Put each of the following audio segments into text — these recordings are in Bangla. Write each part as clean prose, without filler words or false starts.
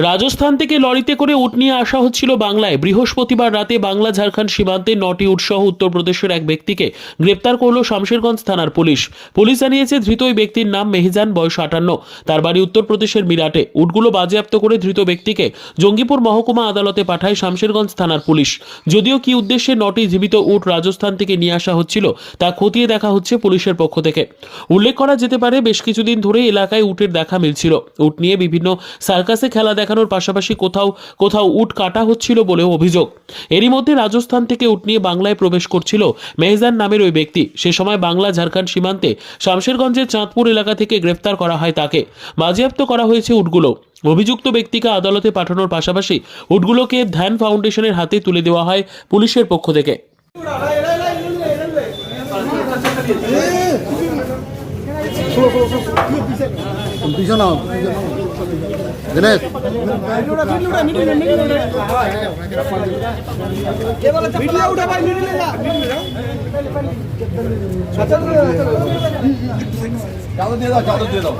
রাজস্থান থেকে লরিতে করে উট নিয়ে আসা হচ্ছিল বাংলায়। বৃহস্পতিবার রাতে বাংলা ঝাড়খণ্ড সীমান্তে 9টি উটসহ উত্তরপ্রদেশের এক ব্যক্তিকে গ্রেপ্তার করল শামশেরগঞ্জ থানার পুলিশ। পুলিশ জানিয়েছে ধৃত ওই ব্যক্তির নাম মেহজান, বয়স 58। তার বাড়ি উত্তরপ্রদেশের মিরাটে। উটগুলো বাজেয়াপ্ত করে ধৃত ব্যক্তিকে জঙ্গিপুর মহকুমা আদালতে পাঠায় শামশেরগঞ্জ থানার পুলিশ। যদিও কি উদ্দেশ্যে 9টি জীবিত উট রাজস্থান থেকে নিয়ে আসা হচ্ছিল তা খতিয়ে দেখা হচ্ছে পুলিশের পক্ষ থেকে। উল্লেখ করা যেতে পারে, বেশ কিছুদিন ধরে এলাকায় উটের দেখা মিলছিল। উট নিয়ে বিভিন্ন সার্কাসে খেলা দেখানোর পাশাপাশি কোথাও কোথাও উট কাটা হচ্ছিল বলেও অভিযোগ। এরই মধ্যে রাজস্থান থেকে উট নিয়ে বাংলায় প্রবেশ করছিল মেহজান নামের ওই ব্যক্তি। সে সময় বাংলা ঝাড়খণ্ড সীমান্তে শামশেরগঞ্জের চাঁদপুর এলাকা থেকে গ্রেফতার করা হয় তাকে। বাজেয়াপ্ত করা হয়েছে উটগুলো। অভিযুক্ত ব্যক্তিকে আদালতে পাঠানোর পাশাপাশি উটগুলোকে ধ্যান ফাউন্ডেশনের হাতে তুলে দেওয়া হয় পুলিশের পক্ষ থেকে। दिनेश चादर दे दो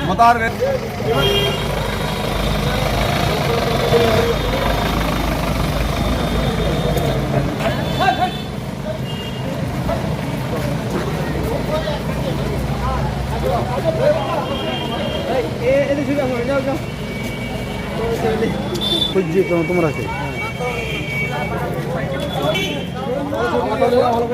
मतार तुम्हारा